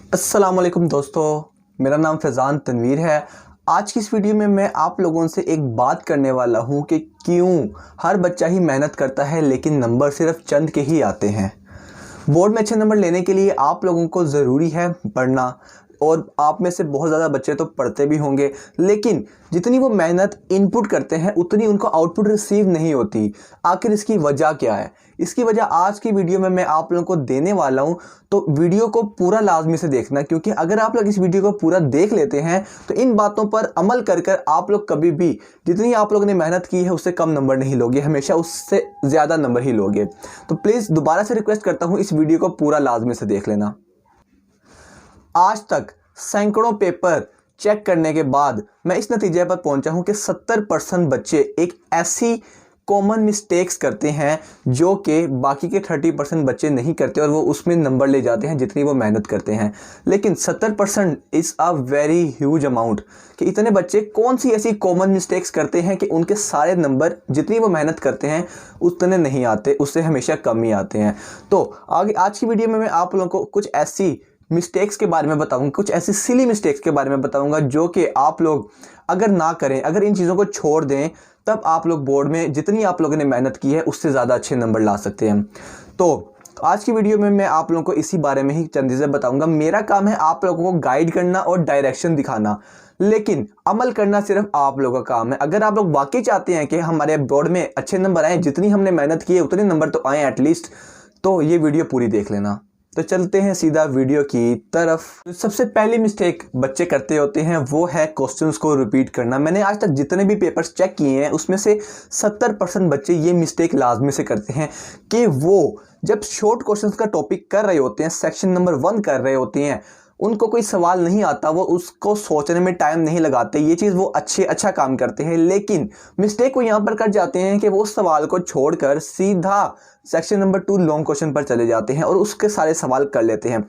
अस्सलाम वालेकुम दोस्तों, मेरा नाम फैज़ान तनवीर है। आज की इस वीडियो में मैं आप लोगों से एक बात करने वाला हूं कि क्यों हर बच्चा ही मेहनत करता है लेकिन नंबर सिर्फ चंद के ही आते हैं। बोर्ड में अच्छे नंबर लेने के लिए आप लोगों को ज़रूरी है पढ़ना, और आप में से बहुत ज़्यादा बच्चे तो पढ़ते भी होंगे, लेकिन जितनी वो मेहनत इनपुट करते हैं उतनी उनको आउटपुट रिसीव नहीं होती। आखिर इसकी वजह क्या है? इसकी वजह आज की वीडियो में मैं आप लोगों को देने वाला हूं, तो वीडियो को पूरा लाजमी से देखना, क्योंकि अगर आप लोग इस वीडियो को पूरा देख लेते हैं तो इन बातों पर अमल कर कर आप लोग कभी भी जितनी आप लोगों ने मेहनत की है उससे कम नंबर नहीं लोगे, हमेशा उससे ज़्यादा नंबर ही लोगे। तो प्लीज़ दोबारा से रिक्वेस्ट करता हूँ, इस वीडियो को पूरा लाजमी से देख लेना। आज तक सैकड़ों पेपर चेक करने के बाद मैं इस नतीजे पर पहुंचा हूं कि 70% बच्चे एक ऐसी कॉमन मिस्टेक्स करते हैं जो कि बाकी के 30% बच्चे नहीं करते, और वो उसमें नंबर ले जाते हैं जितनी वो मेहनत करते हैं। लेकिन 70% is a very huge amount कि इतने बच्चे कौन सी ऐसी कॉमन मिस्टेक्स करते हैं कि उनके सारे नंबर जितनी वो मेहनत करते हैं उतने नहीं आते, उससे हमेशा कम ही आते हैं। तो आगे आज की वीडियो में मैं आप लोगों को कुछ ऐसी मिस्टेक्स के बारे में बताऊंगा, कुछ ऐसी सिली मिस्टेक्स के बारे में बताऊंगा जो कि आप लोग अगर ना करें, अगर इन चीज़ों को छोड़ दें, तब आप लोग बोर्ड में जितनी आप लोगों ने मेहनत की है उससे ज़्यादा अच्छे नंबर ला सकते हैं। तो आज की वीडियो में मैं आप लोगों को इसी बारे में ही चंद चीज़ें बताऊंगा। मेरा काम है आप लोगों को गाइड करना और डायरेक्शन दिखाना, लेकिन अमल करना सिर्फ आप लोगों का काम है। अगर आप लोग वाकई चाहते हैं कि हमारे बोर्ड में अच्छे नंबर आए, जितनी हमने मेहनत की है उतने नंबर तो आए एटलीस्ट, तो ये वीडियो पूरी देख लेना। तो चलते हैं सीधा वीडियो की तरफ। सबसे पहली मिस्टेक बच्चे करते होते हैं वो है क्वेश्चंस को रिपीट करना। मैंने आज तक जितने भी पेपर्स चेक किए हैं उसमें से 70% बच्चे ये मिस्टेक लाजमी से करते हैं कि वो जब शॉर्ट क्वेश्चंस का टॉपिक कर रहे होते हैं, सेक्शन नंबर 1 कर रहे होते हैं, उनको कोई सवाल नहीं आता, वो उसको सोचने में टाइम नहीं लगाते। ये चीज़ वो अच्छा काम करते हैं, लेकिन मिस्टेक वो यहाँ पर कर जाते हैं कि वो उस सवाल को छोड़कर सीधा सेक्शन नंबर 2 लॉन्ग क्वेश्चन पर चले जाते हैं और उसके सारे सवाल कर लेते हैं।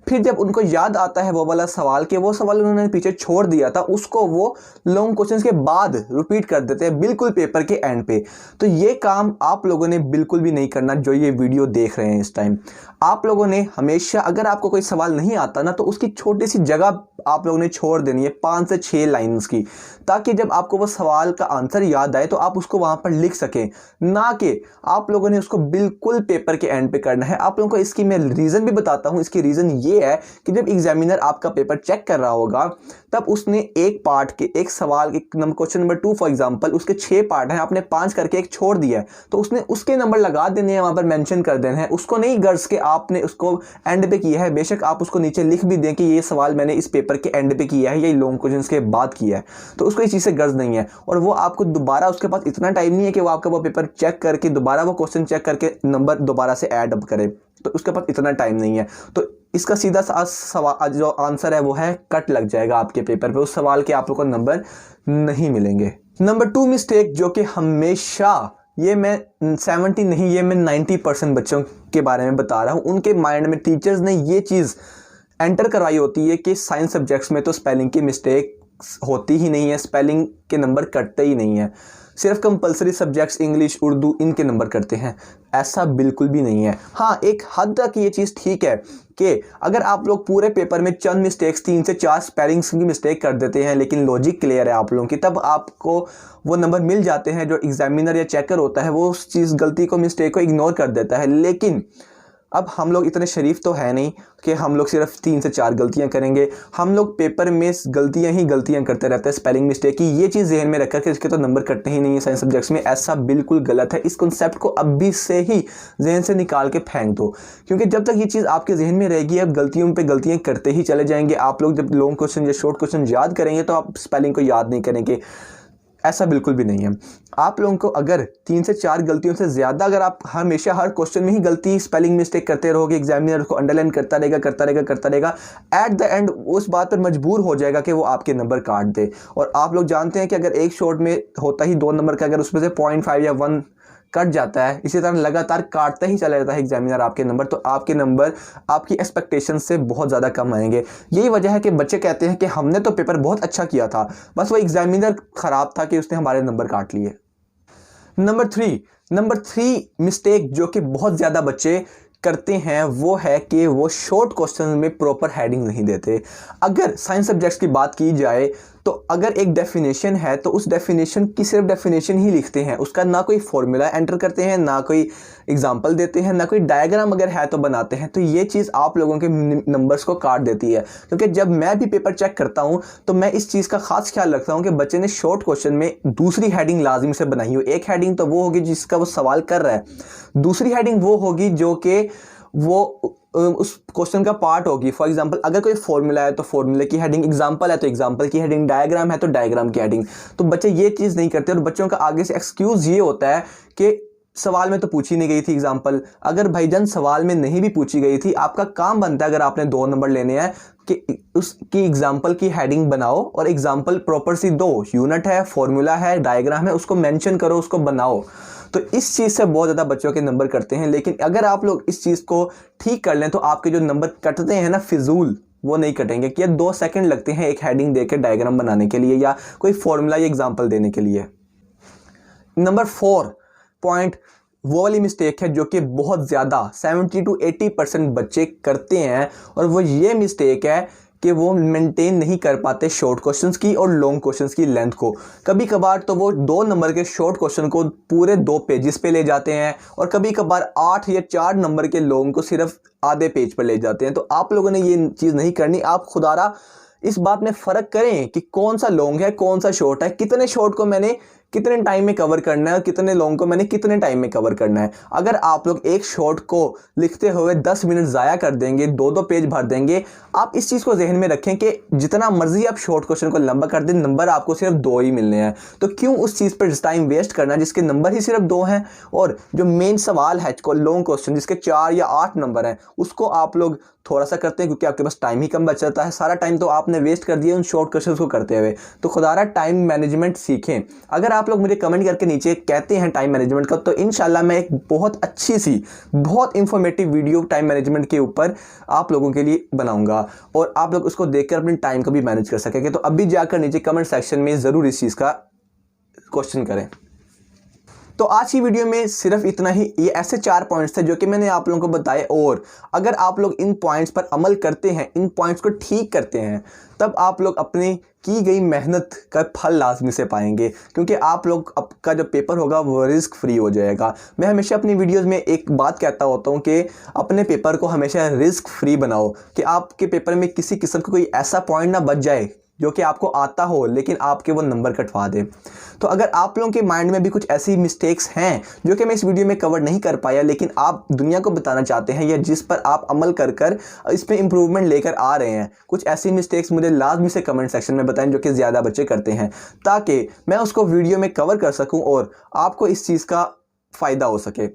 फिर जब उनको याद आता है वो वाला सवाल कि वो सवाल उन्होंने पीछे छोड़ दिया था, उसको वो लॉन्ग क्वेश्चन के बाद रिपीट कर देते हैं बिल्कुल पेपर के एंड पे। तो ये काम आप लोगों ने बिल्कुल भी नहीं करना जो ये वीडियो देख रहे हैं इस टाइम। आप लोगों ने हमेशा, अगर आपको कोई सवाल नहीं आता ना, तो उसकी छोटी सी जगह आप लोगों ने छोड़ देनी है 5 से 6 लाइन्स की, ताकि जब आपको वो सवाल का आंसर याद आए तो आप उसको वहां पर लिख सकें, ना कि आप लोगों ने उसको बिल्कुल पेपर के एंड पे करना है। आप लोगों को इसकी मैं रीज़न भी बताता हूं। इसकी रीज़न ये है कि जब एग्जामिनर आपका पेपर चेक कर रहा होगा तब उसने एक पार्ट के एक सवाल, एक क्वेश्चन नंबर 2 फॉर एग्जांपल, उसके 6 पार्ट हैं, आपने 5 करके एक छोड़ दिया है, तो उसने उसके नंबर लगा देने हैं, वहां पर मेंशन कर देना है। उसको नहीं गर्ज के आपने उसको एंड पे किया है, बेशक आप उसको नीचे लिख भी दें कि ये सवाल मैंने इस पेपर के एंड पे किया है या लॉन्ग क्वेश्चन के बाद किया है, तो उसको इस चीज़ से गर्ज नहीं है। और वो आपको दोबारा, उसके पास इतना टाइम नहीं है कि वो आपका वो पेपर चेक करके दोबारा वो क्वेश्चन चेक करके नंबर दोबारा से ऐड अप करे, तो उसके पास इतना टाइम नहीं है। तो इसका सीधा सा सवाल जो आंसर है वो है कट लग जाएगा आपके पेपर पे, उस सवाल के आप लोगों को नंबर नहीं मिलेंगे। नंबर 2 मिस्टेक जो कि हमेशा, ये मैं 70 नहीं, ये मैं 90% बच्चों के बारे में बता रहा हूँ, उनके माइंड में टीचर्स ने ये चीज़ एंटर करवाई होती है कि साइंस सब्जेक्ट्स में तो स्पेलिंग की मिस्टेक होती ही नहीं है, स्पेलिंग के नंबर कटते ही नहीं है, सिर्फ कंपलसरी सब्जेक्ट्स इंग्लिश उर्दू इनके नंबर करते हैं। ऐसा बिल्कुल भी नहीं है। हाँ, एक हद तक ये चीज़ ठीक है कि अगर आप लोग पूरे पेपर में चंद मिस्टेक्स, 3 से 4 स्पेलिंग्स की मिस्टेक कर देते हैं, लेकिन लॉजिक क्लियर है आप लोगों की, तब आपको वो नंबर मिल जाते हैं। जो एग्जामिनर या चेकर होता है वो उस चीज़, गलती को, मिस्टेक को इग्नोर कर देता है। लेकिन अब हम लोग इतने शरीफ तो है नहीं कि हम लोग सिर्फ 3 से 4 गलतियां करेंगे। हम लोग पेपर में गलतियां ही गलतियां करते रहते हैं, स्पेलिंग मिस्टेक की। ये चीज़ जहन में रखकर के इसके तो नंबर कटते ही नहीं है साइंस सब्जेक्ट्स में, ऐसा बिल्कुल गलत है। इस कॉन्सेप्ट को अभी से ही जहन से निकाल के फेंक दो, क्योंकि जब तक ये चीज़ आपके जहन में रहेगी, अब गलतियों पर गलतियाँ करते ही चले जाएंगे। आप लोग जब लॉन्ग क्वेश्चन या शॉर्ट क्वेश्चन याद करेंगे तो आप स्पेलिंग को याद नहीं करेंगे, ऐसा बिल्कुल भी नहीं है। आप लोगों को अगर 3 से 4 गलतियों से ज़्यादा, अगर आप हमेशा हर क्वेश्चन में ही गलती, स्पेलिंग मिस्टेक करते रहोगे, एग्जामिनर को अंडरलाइन करता रहेगा, एट द एंड उस बात पर मजबूर हो जाएगा कि वो आपके नंबर काट दे। और आप लोग जानते हैं कि अगर एक शॉर्ट में होता ही 2 नंबर का, अगर उसमें से 0.5 या 1 कट जाता है, इसी तरह लगातार काटता ही चला जाता है एग्जामिनर आपके नंबर, तो आपके नंबर आपकी एक्सपेक्टेशन से बहुत ज़्यादा कम आएंगे। यही वजह है कि बच्चे कहते हैं कि हमने तो पेपर बहुत अच्छा किया था, बस वो एग्जामिनर ख़राब था कि उसने हमारे नंबर काट लिए। नंबर 3 मिस्टेक जो कि बहुत ज़्यादा बच्चे करते हैं वो है कि वो शॉर्ट क्वेश्चन में प्रॉपर हेडिंग नहीं देते। अगर साइंस सब्जेक्ट्स की बात की जाए तो अगर एक डेफिनेशन है तो उस डेफिनेशन की सिर्फ डेफिनेशन ही लिखते हैं, उसका ना कोई फॉर्मूला एंटर करते हैं, ना कोई एग्जांपल देते हैं, ना कोई डायग्राम अगर है तो बनाते हैं। तो ये चीज़ आप लोगों के नंबर्स को काट देती है, क्योंकि जब मैं भी पेपर चेक करता हूँ तो मैं इस चीज़ का खास ख्याल रखता हूँ कि बच्चे ने शॉर्ट क्वेश्चन में दूसरी हेडिंग लाजिम से बनाई हो। एक हेडिंग तो वो होगी जिसका वो सवाल कर रहा है, दूसरी हेडिंग वो होगी जो कि वो उस क्वेश्चन का पार्ट होगी। फॉर एग्जांपल अगर कोई फॉर्मूला है तो फॉर्मूले की हेडिंग, एग्जांपल है तो एग्जांपल की हेडिंग, डायग्राम है तो डायग्राम की हेडिंग। तो बच्चे ये चीज़ नहीं करते और बच्चों का आगे से एक्सक्यूज़ ये होता है कि सवाल में तो पूछी नहीं गई थी एग्जांपल। अगर भाईजान सवाल में नहीं भी पूछी गई थी, आपका काम बनता है अगर आपने 2 नंबर लेने हैं कि उसकी एग्जांपल की हेडिंग बनाओ और एग्जांपल प्रॉपर सी दो, यूनिट है, फॉर्मूला है, डायग्राम है, उसको मेंशन करो, उसको बनाओ। तो इस चीज़ से बहुत ज़्यादा बच्चों के नंबर कटते हैं। लेकिन अगर आप लोग इस चीज़ को ठीक कर लें तो आपके जो नंबर कटते हैं ना फिजूल, वो नहीं कटेंगे कि 2 सेकंड लगते हैं एक हेडिंग देकर डायग्राम बनाने के लिए या कोई फॉर्मूला या एग्जांपल देने के लिए। नंबर 4 पॉइंट वो वाली मिस्टेक है जो कि बहुत ज़्यादा 70 to 80% बच्चे करते हैं, और वो ये मिस्टेक है कि वो मेंटेन नहीं कर पाते शॉर्ट क्वेश्चंस की और लॉन्ग क्वेश्चंस की लेंथ को। कभी कभार तो वो 2 नंबर के शॉर्ट क्वेश्चन को पूरे 2 पेजेस पे ले जाते हैं और कभी कभार 8 या 4 नंबर के लॉन्ग को सिर्फ आधे पेज पर ले जाते हैं। तो आप लोगों ने ये चीज़ नहीं करनी। आप खुदारा इस बात में फ़र्क करें कि कौन सा लॉन्ग है कौन सा शॉर्ट है, कितने शॉर्ट को मैंने कितने टाइम में कवर करना है और कितने लॉन्ग को मैंने कितने टाइम में कवर करना है। अगर आप लोग एक शॉर्ट को लिखते हुए 10 मिनट ज़ाया कर देंगे, 2-2 पेज भर देंगे, आप इस चीज़ को जहन में रखें कि जितना मर्जी आप शॉर्ट क्वेश्चन को लंबा कर दें, नंबर आपको सिर्फ 2 ही मिलने हैं। तो क्यों उस चीज़ पर टाइम वेस्ट करना जिसके नंबर ही सिर्फ 2 हैं, और जो मेन सवाल है लॉन्ग क्वेश्चन जिसके 4 या 8 नंबर हैं उसको आप लोग थोड़ा सा करते हैं क्योंकि आपके पास टाइम ही कम बच जाता है। सारा टाइम तो आपने वेस्ट कर दिया उन शॉर्ट क्वेश्चंस को करते हुए। तो खुदारा टाइम मैनेजमेंट सीखें। अगर आप लोग मुझे कमेंट करके नीचे कहते हैं टाइम मैनेजमेंट का, तो इंशाल्लाह मैं एक बहुत अच्छी सी बहुत इंफॉर्मेटिव वीडियो टाइम मैनेजमेंट के ऊपर आप लोगों के लिए बनाऊंगा और आप लोग उसको देखकर अपने टाइम को भी मैनेज कर सकेंगे। तो अभी जाकर नीचे कमेंट सेक्शन में ज़रूर इस चीज़ का क्वेश्चन करें। तो आज की वीडियो में सिर्फ इतना ही। ये ऐसे 4 पॉइंट्स थे जो कि मैंने आप लोगों को बताए, और अगर आप लोग इन पॉइंट्स पर अमल करते हैं, इन पॉइंट्स को ठीक करते हैं, तब आप लोग अपनी की गई मेहनत का फल लाजमी से पाएंगे, क्योंकि आप लोग आपका जो पेपर होगा वो रिस्क फ्री हो जाएगा। मैं हमेशा अपनी वीडियोस में एक बात कहता होता हूँ कि अपने पेपर को हमेशा रिस्क फ्री बनाओ, कि आपके पेपर में किसी किस्म का कोई ऐसा पॉइंट ना बच जाए जो कि आपको आता हो लेकिन आपके वो नंबर कटवा दे। तो अगर आप लोगों के माइंड में भी कुछ ऐसी मिस्टेक्स हैं जो कि मैं इस वीडियो में कवर नहीं कर पाया लेकिन आप दुनिया को बताना चाहते हैं, या जिस पर आप अमल कर कर इस पर इम्प्रूवमेंट लेकर आ रहे हैं, कुछ ऐसी मिस्टेक्स मुझे लाजमी से कमेंट सेक्शन में बताएं जो कि ज़्यादा बच्चे करते हैं, ताकि मैं उसको वीडियो में कवर कर सकूँ और आपको इस चीज़ का फ़ायदा हो सके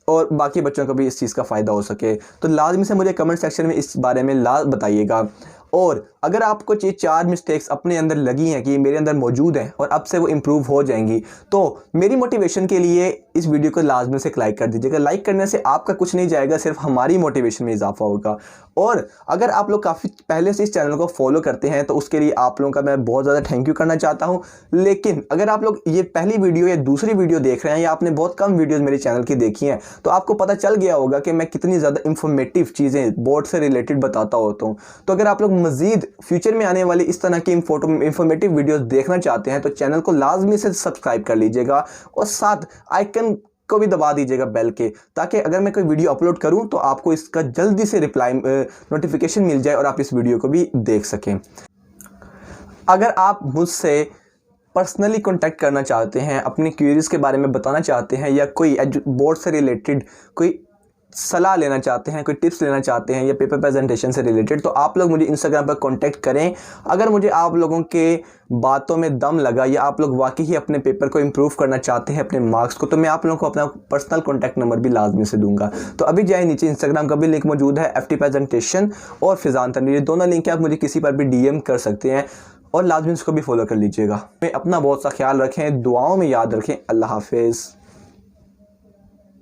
और बाकी बच्चों को भी इस चीज़ का फ़ायदा हो सके। तो लाजमी से मुझे कमेंट सेक्शन में इस बारे में बताइएगा। और अगर आपको ये 4 मिस्टेक्स अपने अंदर लगी हैं कि मेरे अंदर मौजूद हैं और अब से वो इम्प्रूव हो जाएंगी, तो मेरी मोटिवेशन के लिए इस वीडियो को लाजमी से लाइक कर दीजिएगा। लाइक करने से आपका कुछ नहीं जाएगा, सिर्फ हमारी मोटिवेशन में इजाफा होगा। और अगर आप लोग काफ़ी पहले से इस चैनल को फॉलो करते हैं तो उसके लिए आप लोगों का मैं बहुत ज़्यादा थैंक यू करना चाहता हूँ। लेकिन अगर आप लोग ये पहली वीडियो या दूसरी वीडियो देख रहे हैं या आपने बहुत कम वीडियोज़ मेरे चैनल की देखी हैं, तो आपको पता चल गया होगा कि मैं कितनी ज़्यादा इंफॉर्मेटिव चीज़ें बोर्ड से रिलेटेड बताता होता हूँ। तो अगर आप लोग मज़ीद फ्यूचर में आने वाली इस तरह की इंफॉर्मेटिव वीडियोस देखना चाहते हैं तो चैनल को लाजमी से सब्सक्राइब कर लीजिएगा और साथ आइकन को भी दबा दीजिएगा बेल के, ताकि अगर मैं कोई वीडियो अपलोड करूं तो आपको इसका जल्दी से रिप्लाई नोटिफिकेशन मिल जाए और आप इस वीडियो को भी देख सकें। अगर आप मुझसे पर्सनली कांटेक्ट करना चाहते हैं, अपनी क्वेरीज के बारे में बताना चाहते हैं, या कोई बोर्ड से रिलेटेड कोई सलाह लेना चाहते हैं, कोई टिप्स लेना चाहते हैं या पेपर प्रेजेंटेशन से रिलेटेड, तो आप लोग मुझे इंस्टाग्राम पर कांटेक्ट करें। अगर मुझे आप लोगों के बातों में दम लगा या आप लोग वाकई ही अपने पेपर को इम्प्रूव करना चाहते हैं, अपने मार्क्स को, तो मैं आप लोगों को अपना पर्सनल कांटेक्ट नंबर भी लाजमी से दूंगा। तो अभी जाए नीचे इंस्टाग्राम का भी लिंक मौजूद है, FT प्रेजेंटेशन और फिजान तनवीर, दोनों लिंक है, आप मुझे किसी पर भी DM कर सकते हैं और लाजमी उसको भी फॉलो कर लीजिएगा। अपना बहुत सा ख्याल रखें, दुआओं में याद रखें। अल्लाह हाफिज़।